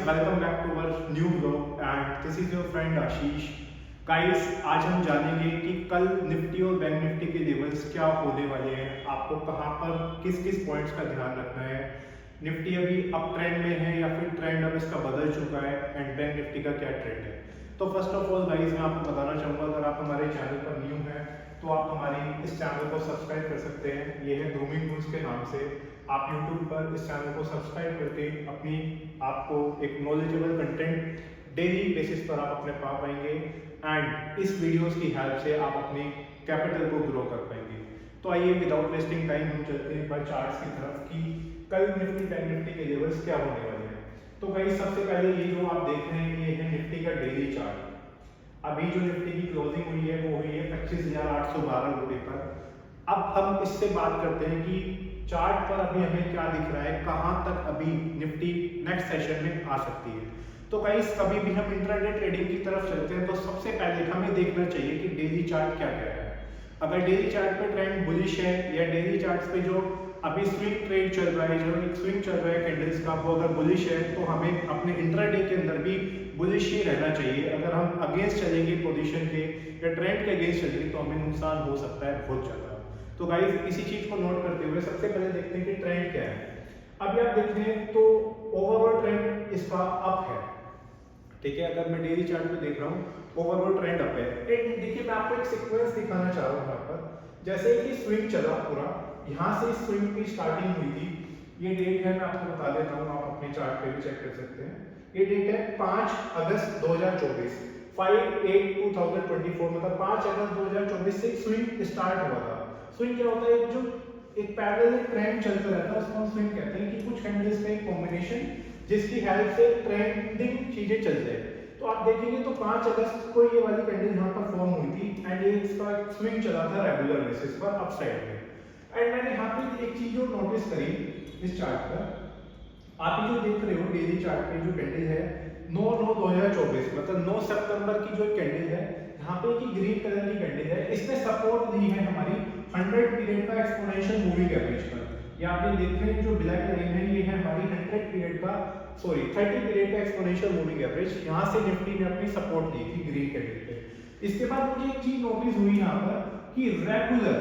welcome back to our new vlog and this is your friend Ashish. Guys आज हम जानेंगे कि कल निफ्टी और बैंक निफ्टी के लेवल्स क्या होने वाले हैं, आपको कहां पर किस किस पॉइंट्स का ध्यान रखना है। निफ्टी अभी अप ट्रेंड में है या फिर ट्रेंड अब इसका बदल चुका है एंड बैंक निफ्टी का क्या ट्रेंड है। तो फर्स्ट ऑफ ऑल गाइस मैं आपको बताना चाहूँगा, अगर आप हमारे चैनल पर न्यू हैं तो आप हमारी इस चैनल को सब्सक्राइब कर सकते हैं। ये है ग्रूमिंग टूल्स के नाम से। आप YouTube पर इस चैनल को सब्सक्राइब करके अपनी आपको एक नॉलेजेबल कंटेंट डेली बेसिस पर आप अपने पा पाएंगे एंड इस वीडियोस की हेल्प से आप अपने कैपिटल को ग्रो कर पाएंगे। तो आइए विदाउट वेस्टिंग टाइम हम चलते हैं पर चार्ट्स की तरफ कि कल निफ्टी बैंक निफ्टी के लेवल्स क्या होने वाले हैं। तो गाइस सबसे पहले ये जो आप देख रहे हैं ये है निफ्टी का डेली चार्ट। अभी जो निफ्टी की क्लोजिंग हुई है वो हुई है 25,812 रुपए पर। अब हम इससे बात करते हैं कि चार्ट पर अभी हमें क्या दिख रहा है, कहां तक अभी निफ्टी नेक्स्ट सेशन में आ सकती है। तो गाइस कभी भी हम इंट्राडे ट्रेडिंग की तरफ चलते हैं तो सबसे पहले हमें देखना चाहिए कि डेली चार्ट क्या कह रहा है। अगर डेली चार्ट पे ट्रेंड बुलिश है या डेली चार्ट्स पे जो अभी स्विंग ट्रेड चल रहा है, जो एक स्विंग चल रहा है कैंडल्स का, वो अगर बुलिश है तो हमें अपने इंट्राडे के अंदर भी बुलिश ही रहना चाहिए। अगर हम अगेंस्ट चलेंगे पोजीशन के या ट्रेंड के अगेंस्ट चलेंगे तो हमें नुकसान हो सकता है बहुत ज्यादा। तो गाइस इसी चीज को नोट करते हुए सबसे पहले देखते हैं कि ट्रेंड क्या है। अभी आप देख रहे हैं तो ओवरऑल ट्रेंड इसका अप है, ठीक है। अगर मैं डेली चार्ट पे देख रहा हूँ ओवरऑल ट्रेंड अप है। एक देखिए मैं आपको एक सीक्वेंस दिखाना चाह रहा हूँ यहाँ पर। जैसे कि स्विंग चला पूरा, यहाँ से स्विंग की स्टार्टिंग हुई थी। ये डेट है, मैं आपको बता देता हूँ, आप अपने चार्ट पे भी चेक कर सकते हैं। ये डेट है 5 अगस्त 2024, 5/8/2024, मतलब 5 अगस्त 2024 से स्विंग स्टार्ट हुआ था। स्विंग क्या होता है, जो एक पैरेलल ट्रेंड चलता रहता है उसको हम स्विंग कहते हैं कि कुछ कैंडल्स में एक कॉम्बिनेशन जिसकी हेल्प से ट्रेंडिंग चीजें चलते हैं। तो आप देखेंगे तो 5 अगस्त को ये वाली कैंडल यहाँ पर फॉर्म हुई थी एंड ये इसका स्विंग चला था रेगुलर बेसिस पर अप साइड में। एंड मैंने यहाँ पे एक चीज जो नोटिस करी इस चार्ट पर, आप ये जो देख रहे हो डेली चार्ट पे जो कैंडल है 9/9/2024, मतलब 9 सितंबर की जो कैंडल है, यहाँ पे की ग्रीन कलर की कैंडल है, इसने सपोर्ट दी है हमारी 100 पीरियड का एक्सपोनेंशियल मूविंग एवरेज पर। ये आप ये देख रहे हैं जो ब्लैक लाइन है ये है हमारी 100 पीरियड का 30 पीरियड का एक्सपोनेंशियल मूविंग एवरेज। यहाँ से निफ्टी ने अपनी सपोर्ट दी थी ग्रीन कैंडल पे। इसके बाद मुझे एक चीज नोटिस हुई यहाँ पर कि रेगुलर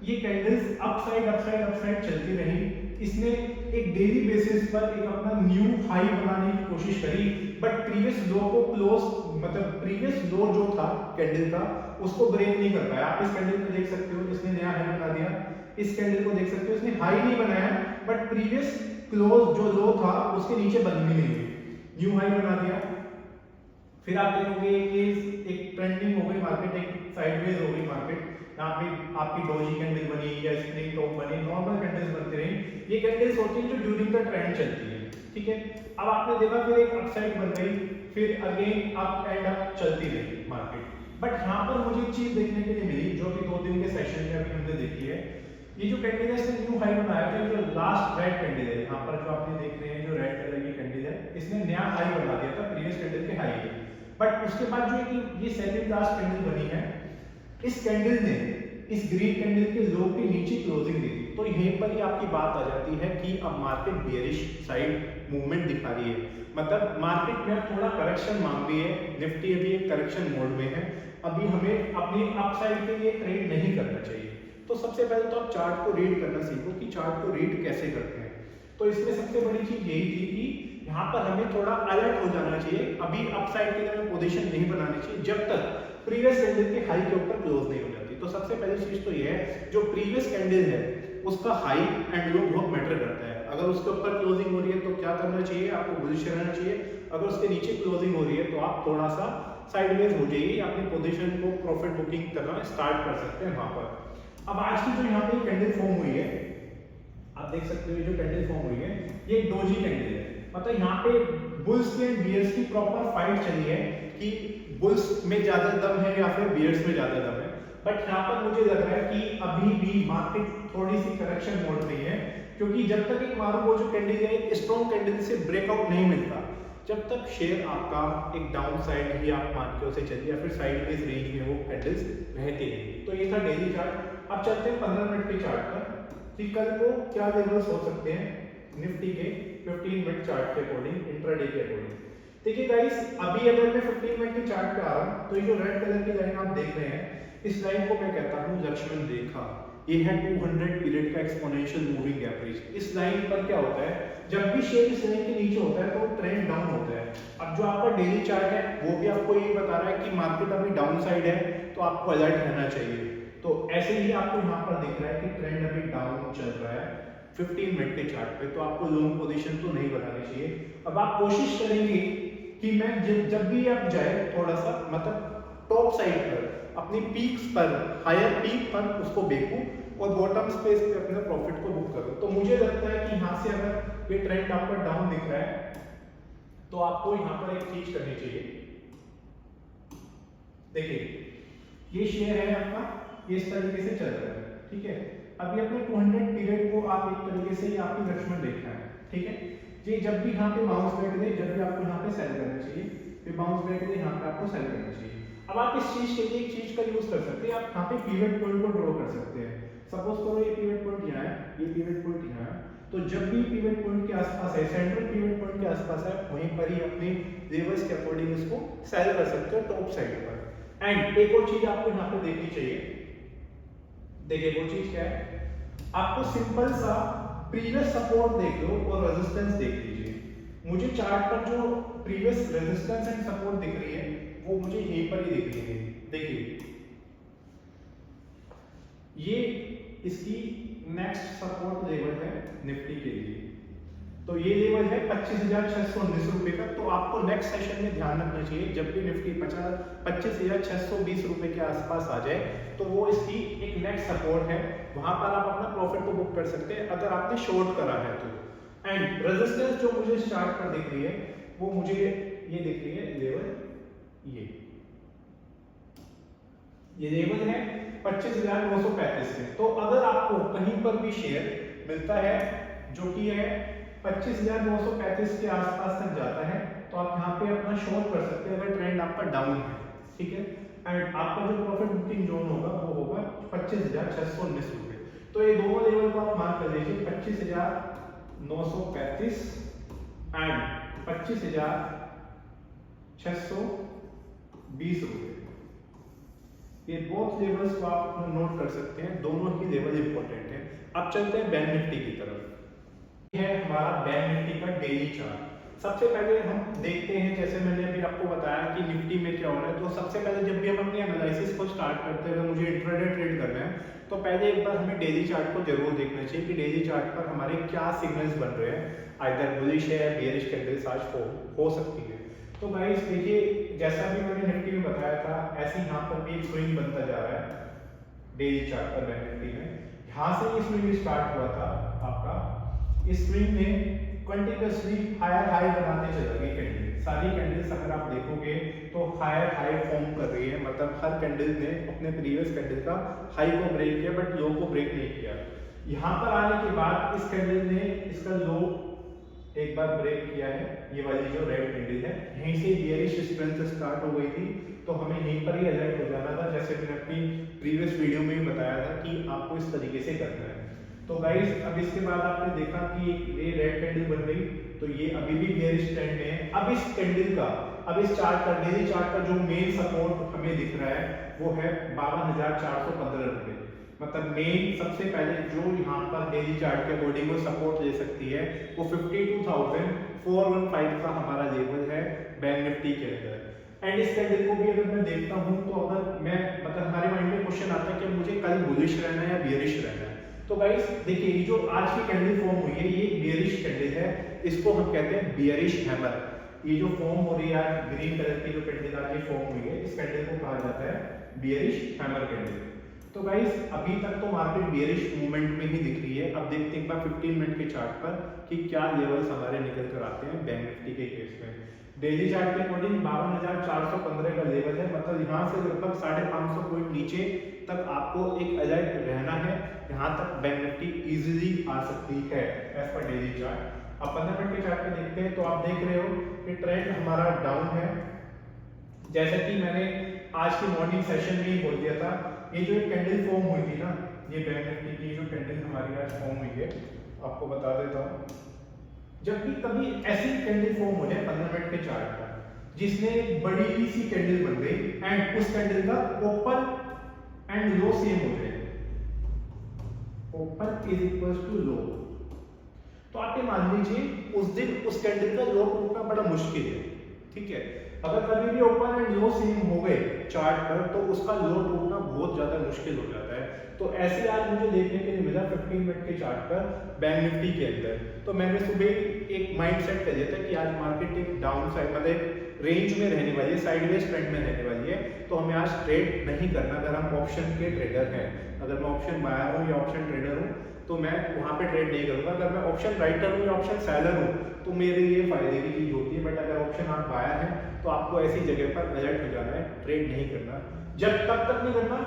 ये कैंडल्स अपसाइड चलती रही। इसने एक डेली बेसिस पर एक अपना न्यू हाई बनाने की कोशिश करी, बट प्रीवियस लो को क्लोज, मतलब प्रीवियस लो जो था कैंडल का उसको ब्रेक नहीं कर पाया। आप इस कैंडल को देख सकते हो, इसने नया हाई बना दिया। इस कैंडल को देख सकते हो, इसने हाई नहीं बनाया बट प्रीवियस क्लोज जो लो था उसके नीचे बंद भी नहीं हुई, न्यू हाई बना दिया। फिर आप देखोगे कि एक ट्रेंडिंग हो गई मार्केट, एक साइडवेज हो गई मार्केट। यहाँ पे आपकी डोजी कैंडल बनी या स्प्रिंग टॉप बनी, नॉर्मल कैंडल्स बनती रही। ये कैंडल्स होती हैं जो ड्यूरिंग द ट्रेंड चलती है, ठीक है। अब आपने देखा फिर एक अपसाइड बन गई, फिर अगेन अप एंड अप चलती रही मार्केट। बट यहाँ पर मुझे एक चीज देखने के लिए मिली जो कि 2 दिन के सेशन में अभी हमने देखी है। ये जो कैंडल है इसने न्यू हाई बनाया था, जो लास्ट रेड कैंडल है यहाँ पर जो आपने देख रहे हैं जो रेड कलर की कैंडल है, इसने नया हाई बना दिया था प्रीवियस कैंडल के हाई के। बट उसके बाद जो ये सेकंड लास्ट कैंडल बनी है, इस कैंडल ने इस ग्रीन कैंडल के लो के नीचे क्लोजिंग दी थी। तो यहीं पर ही आपकी बात आ जाती है कि अब मार्केट बेयरिश साइड मूवमेंट दिखा रही है, मतलब मार्केट में थोड़ा करेक्शन मांग रही है। निफ्टी अभी एक करेक्शन मोड में है, अभी हमें अपनी अपसाइड के लिए ट्रेड नहीं करना चाहिए। तो सबसे पहले तो आप चार्ट को रीड करना सीखो कि चार्ट को रीड कैसे करते हैं। तो इसमें सबसे बड़ी चीज यही थी कि यहाँ पर हमें थोड़ा अलर्ट हो जाना चाहिए। अभी अपसाइड के लिए हमें पोजीशन नहीं बनानी चाहिए जब तक प्रीवियस कैंडल के हाई के ऊपर क्लोज नहीं हो जाती। तो सबसे पहली चीज तो ये है जो प्रीवियस कैंडल है उसका हाई एंड लो बहुत मैटर करता है। अगर उसके ऊपर क्लोजिंग हो रही है तो क्या करना चाहिए, आपको बुलिश रहना चाहिए। अगर उसके नीचे क्लोजिंग हो रही है तो आप थोड़ा सा साइडवेज हो जाइए, अपनी पोजीशन को प्रॉफिट बुकिंग करना स्टार्ट कर सकते हैं वहां पर। अब आज की जो यहाँ पे कैंडल फॉर्म हुई है, आप देख सकते हो ये जो कैंडल फॉर्म हुई है ये एक डोजी कैंडल है। मतलब यहाँ पे बुल्स के बियर्स की प्रॉपर फाइट चली है कि बुल्स में ज्यादा दम है या फिर बियर्स में ज्यादा दम है। बट यहाँ पर मुझे लग रहा है कि अभी भी मार्केट थोड़ी सी करेक्शन मोड में है, क्योंकि जब तक एक मारो वो जो कैंडल है एक स्ट्रॉन्ग कैंडल से ब्रेकआउट नहीं मिलता, जब तक शेयर आपका एक डाउन साइड ही आप मान के उसे चलिए या फिर साइडवेज रेंज में वो कैंडल्स रहती है। तो ये था डेली चार्ट। अब चलते हैं 15 मिनट के चार्ट पर कि कल को क्या लेवल्स हो सकते हैं निफ्टी के 15 मिनट चार्ट के अकॉर्डिंग, इंट्राडे के अकॉर्डिंग। देखिए गाइस, अभी अगर मैं 15 मिनट के चार्ट पे आ रहा हूं तो ये जो रेड कलर की लाइन आप देख रहे हैं, इस लाइन को मैं कहता हूं लक्ष्मण रेखा। ये है 200 पीरियड का एक्सपोनेंशियल मूविंग एवरेज। इस लाइन पर क्या होता है, जब भी शेयर इस लाइन के नीचे होता है तो ट्रेंड डाउन होता है। अब जो आपका डेली चार्ट है वो भी आपको ये बता रहा है कि मार्केट अभी डाउन साइड है, तो आपको अलर्ट रहना चाहिए। तो ऐसे ही आपको यहाँ पर दिख रहा है कि ट्रेंड अभी डाउन चल रहा है 15 मिनट के चार्ट पे, तो आपको लॉन्ग पोजीशन तो नहीं बनानी चाहिए। अब आप कोशिश करेंगे कि मैं जब भी आप जाए थोड़ा सा मतलब टॉप साइड पर अपनी पीक्स पर, हायर पीक पर उसको बेचूं और बॉटम स्पेस पे अपने प्रॉफिट को बुक करूं। तो मुझे लगता है कि यहाँ से अगर ये ट्रेंड आपका डाउन दिख रहा है तो आपको यहाँ पर एक चीज करनी चाहिए। देखिए ये शेयर है आपका, ये इस तरीके से चल रहा है, ठीक है। अभी अपने 200 पीरियड को आप एक तरीके से, ये आपकी लक्ष्मण रेखा है, ठीक है। ये जब भी यहाँ पे बाउंस बैक दे, जब भी आपको यहाँ पे सेल करना चाहिए, फिर बाउंस बैक दे, यहाँ पे आपको सेल करना चाहिए। अब आप इस चीज के लिए एक चीज का यूज कर सकते हैं, आप यहाँ पे पिवट पॉइंट को ड्रॉ कर सकते हैं। सपोज करो ये पिवट पॉइंट यहाँ है, ये पिवट पॉइंट यहाँ है, तो जब भी पिवट पॉइंट के आसपास है, सेंट्रल पिवट पॉइंट के आसपास है, वहीं पर ही अपने लेवल्स के अकॉर्डिंग इसको सेल कर सकते हो टॉप साइड पर। एंड एक और चीज आपको यहाँ पे देखनी चाहिए। देखिए वो चीज क्या है, आपको सिंपल सा प्रीवियस सपोर्ट देख लो और रेजिस्टेंस देख लीजिए। मुझे चार्ट पर जो प्रीवियस रेजिस्टेंस एंड सपोर्ट दिख रही है वो मुझे यहीं पर ही दिख रही है। देखिए ये इसकी नेक्स्ट सपोर्ट लेवल है निफ्टी के लिए, तो ये लेवल है 25,619 रुपए का। तो आपको नेक्स्ट सेशन में ध्यान रखना चाहिए, जब भी निफ्टी 25,620 रुपए के आसपास आ जाए तो वो इसकी एक नेक्स्ट सपोर्ट है, वहां पर आप अपना प्रॉफिट को बुक कर सकते हैं अगर आपने शॉर्ट करा है तो। एंड रेजिस्टेंस जो मुझे चार्ट पर दिख रही है वो मुझे ये दिख रही है लेवल, ये लेवल है 25,935 में। तो अगर आपको कहीं पर भी शेयर मिलता है जो कि है 25,935 के आसपास तक जाता है तो आप यहाँ पे अपना शॉर्ट कर सकते हैं अगर ट्रेंड आपका डाउन है, ठीक है। एंड आपका जो प्रॉफिट बुकिंग जोन होगा वो होगा 25,619 रुपए। तो ये दोनों लेवल को आप मार्क कर लीजिए, 25,935 एंड 25,620 रुपए। ये बोथ लेवल्स को आप नोट कर सकते हैं, दोनों ही लेवल इंपॉर्टेंट है। अब चलते हैं बैंक निफ्टी की तरफ। ये है हमारा बैंक निफ्टी का डेली चार्ट। सबसे पहले हम देखते हैं, जैसे मैंने अभी आपको बताया कि निफ्टी में क्या हो रहा है, तो सबसे पहले जब भी हम अपनी एनालिसिस को स्टार्ट करते हैं, अगर मुझे इंट्राडे ट्रेड करना है तो पहले एक बार हमें डेली चार्ट को जरूर देखना चाहिए कि डेली चार्ट पर हमारे क्या सिग्नल्स बन रहे हैं, आइदर बुलिश है या बेयरिश कैंडल्स आज हो सकती है। तो गाइस देखिए, जैसा भी मैंने निफ्टी में बताया था ऐसे यहाँ पर भी एक स्विंग बनता जा रहा है डेली चार्ट पर बैंक निफ्टी में। यहाँ से ये स्विंग स्टार्ट हुआ था आपका, इस स्विंग में कंटिन्यूअसली हायर हाई बनाते चला गई कैंडल। सारी कैंडल्स अगर आप देखोगे तो हायर हाई फॉर्म कर रही है, मतलब हर कैंडल ने अपने प्रीवियस कैंडल का हाई को ब्रेक किया बट लो को ब्रेक नहीं किया। यहाँ पर आने के बाद इस कैंडल ने इसका लो एक बार ब्रेक किया है, ये वाली जो रेड कैंडल है, यहीं से बेयरिश स्ट्रेंथ स्टार्ट हो गई थी, तो हमें यहीं पर ही अलर्ट हो जाना था, जैसे मैंने अपनी प्रीवियस वीडियो में भी बताया था कि आपको इस तरीके से करना है। तो गाइस अब इसके बाद आपने देखा कि ये रेड कैंडल बन गई, तो ये अभी भी बेयरिश ट्रेंड में है। अब इस कैंडल का, अब इस चार्ट का, डेली चार्ट का जो मेन सपोर्ट हमें दिख रहा है वो है 52,415 रुपए। मतलब मेन सबसे पहले जो यहाँ पर डेली चार्ट के अकॉर्डिंग वो सपोर्ट ले सकती है वो 52,415 का हमारा लेवल है बैंक निफ्टी के अंदर। एंड इस कैंडल को भी अगर मैं देखता हूँ तो अगर मैं, मतलब हमारे माइंड में क्वेश्चन आता है कि मुझे कल बुलिश रहना है या बेयरिश रहना है। तो गाइस देखिए, ये जो आज की कैंडल फॉर्म हुई है ये बेयरिश कैंडल है, इसको हम कहते हैं बेयरिश हैमर। ये जो फॉर्म हो रही है ग्रीन कलर की जो कैंडल आज ये फॉर्म हुई है, इस कैंडल को कहा जाता है बेयरिश हैमर कैंडल। तो गाइस अभी तक तो मार्केट बेयरिश मूवमेंट में ही दिख रही है। अब देखते हैं एक बार 15 मिनट के चार्ट पर कि क्या लेवल्स हमारे निकल कर आते हैं बैंक निफ्टी के केस में। डेली चार्ट के अकॉर्डिंग 52,415 का लेवल है, मतलब यहाँ से लगभग 550 पॉइंट नीचे तक आपको एक अलर्ट रहना है, यहाँ तक बैंक निफ्टी इजीली आ सकती है एज पर डेली चार्ट। अब 15 मिनट के चार्ट पे देखते हैं, तो आप देख रहे हो कि ट्रेंड हमारा डाउन है, जैसा कि मैंने आज की मॉर्निंग सेशन में ही बोल दिया था। ये जो एक कैंडल फॉर्म हुई थी ना, ये बैंक निफ्टी की जो कैंडल हमारी आज फॉर्म हुई है, आपको बता देता हूँ। जब भी कभी ऐसी कैंडल फॉर्म हो जाए 15 मिनट के चार्ट पर जिसने बड़ी सी कैंडल बन गई एंड उस कैंडल का ओपन एंड लो सेम हो जाए, open is equal to low, तो आप ये मान लीजिए उस दिन उस कैंडल का लो टूटना बड़ा मुश्किल है, ठीक है। अगर कभी भी ओपन एंड लो सेम हो गए चार्ट पर तो उसका लो टूटना बहुत ज्यादा मुश्किल हो जाता है। तो ऐसे आज मुझे देखने के लिए मिला 15 मिनट के चार्ट पर बैंक निफ्टी के अंदर। तो मैंने सुबह एक माइंड सेट कर लिया था कि आज मार्केट एक डाउन साइड मतलब रेंज में रहने वाली है, साइडवेज ट्रेंड में रहने वाली है, तो हमें आज ट्रेड नहीं करना। अगर हम ऑप्शन के ट्रेडर हैं, अगर मैं ऑप्शन बायर हूँ या ऑप्शन ट्रेडर हूँ तो मैं वहाँ पे ट्रेड नहीं करूँगा। अगर मैं ऑप्शन राइटर हूँ या ऑप्शन सेलर हूँ तो मेरे लिए फायदे की चीज़ होती है, बट अगर ऑप्शन आप बायर हैं तो आपको ऐसी जगह पर अलर्ट हो जाना है, ट्रेड नहीं करना। जब तक नहीं करना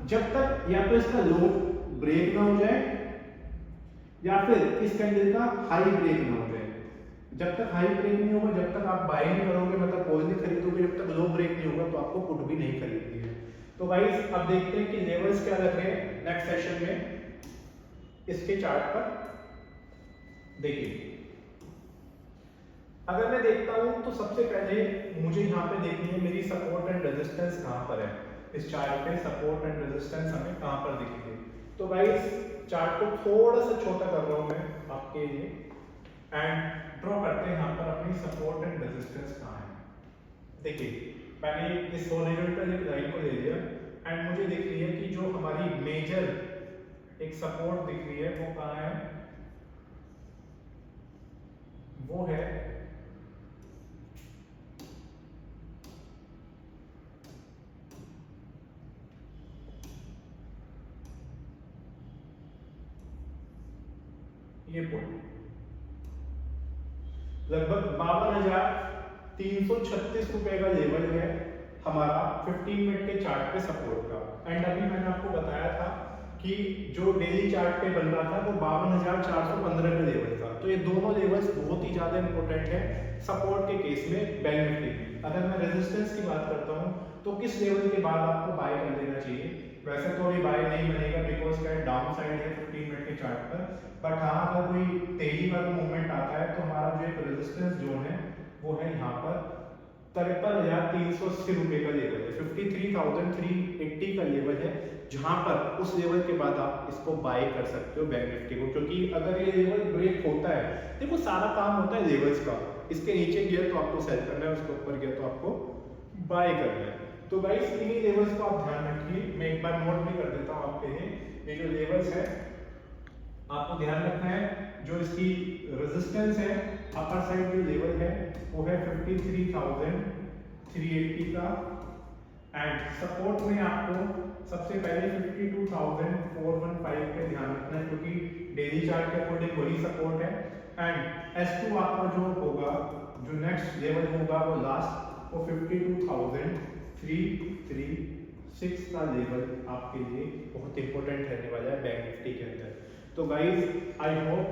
जब तक या तो इसका लो ब्रेक ना हो जाए या फिर इस कैंडल का हाई ब्रेक ना हो जाए। जब तक हाई ब्रेक नहीं होगा, जब तक आप बाय नहीं करोगे मतलब कॉल नहीं खरीदोगे, जब तक लो ब्रेक नहीं होगा तो आपको पुट भी नहीं खरीदनी है। तो गाइस अब देखते हैं कि लेवल्स क्या लग रहे हैं नेक्स्ट सेशन में इसके चार्ट पर। देखिए अगर मैं देखता हूं तो सबसे पहले मुझे यहाँ पे देखनी है मेरी सपोर्ट एंड रेजिस्टेंस कहाँ पर है। इस चार्ट पे सपोर्ट एंड रेजिस्टेंस हमें कहाँ पर दिखेगी। तो गाइस चार्ट को थोड़ा सा छोटा कर रहा हूं मैं आपके लिए एंड ड्रॉ करते हैं यहाँ पर अपनी सपोर्ट एंड रेजिस्टेंस कहाँ है। देखिए मैंने इस हॉरिजॉन्टल एक लाइन को ले लिया एंड मुझे दिख रही है कि जो हमारी मेजर एक सपोर्ट दिख रही है वो कहाँ है, वो है ये पॉइंट लगभग 52,336 रुपए का लेवल है हमारा 15 मिनट के चार्ट पे सपोर्ट का। एंड अभी मैंने आपको बताया था कि जो डेली चार्ट पे बन रहा था वो 52,415 का लेवल था। तो ये दोनों लेवल्स बहुत ही ज्यादा इंपॉर्टेंट है सपोर्ट के केस में बैंक निफ्टी। अगर मैं रेजिस्टेंस की बात करता हूँ तो किस लेवल के बाद आपको बाय कर लेना चाहिए। वैसे तो अभी बाय नहीं बनेगा बिकॉज का डाउन साइड है 15 मिनट के चार्ट पर, बट हाँ अगर कोई तेजी वाला मूवमेंट आता है तो हमारा जो एक रेजिस्टेंस जोन है वो है यहाँ पर 53,380 रुपए का लेवल है, 53,380 का लेवल है, जहां पर उस लेवल के बाद आप इसको बाय कर सकते हो बैंक निफ्टी को। क्योंकि अगर ये लेवल ब्रेक होता है, देखो सारा काम होता है लेवल्स का, इसके नीचे गया तो आपको सेल करना है, उसके ऊपर गया तो आपको बाय करना है। तो गाइस इन्हीं लेवल्स को आप ध्यान रखिए। मैं एक बार नोट भी कर देता हूँ आपके लिए, ये जो लेवल्स है आपको ध्यान रखना है। जो इसकी रेजिस्टेंस है अपर साइड जो लेवल है वो है 53,380 का एंड सपोर्ट में आपको सबसे पहले 52,415 पे ध्यान रखना है क्योंकि डेली चार्ट के अकॉर्डिंग वही सपोर्ट है। एंड S2 आपका जो होगा जो नेक्स्ट लेवल होगा वो लास्ट वो 52,336 का लेवल आपके लिए बहुत इंपॉर्टेंट रहने वाला है बैंक निफ्टी के अंदर। तो गाइस आई होप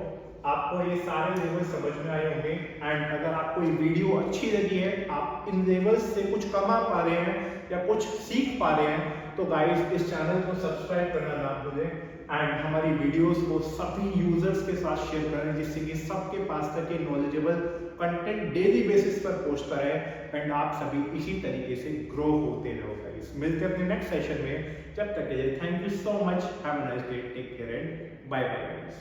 आपको ये सारे लेवल समझ में आए होंगे एंड अगर आपको ये वीडियो अच्छी लगी है, आप इन लेवल्स से कुछ कमा पा रहे हैं या कुछ सीख पा रहे हैं तो गाइस इस चैनल को सब्सक्राइब करना ना भूलें एंड हमारी वीडियोस को सभी यूजर्स के साथ शेयर करें जिससे कि सबके पास तक ये नॉलेजेबल कंटेंट डेली बेसिस पर पहुंचता है एंड आप सभी इसी तरीके से ग्रो होते रहो गाइस। मिलते हैं अपने नेक्स्ट सेशन में, जब तक के लिए thank you so much, have a nice day, take care and bye bye guys.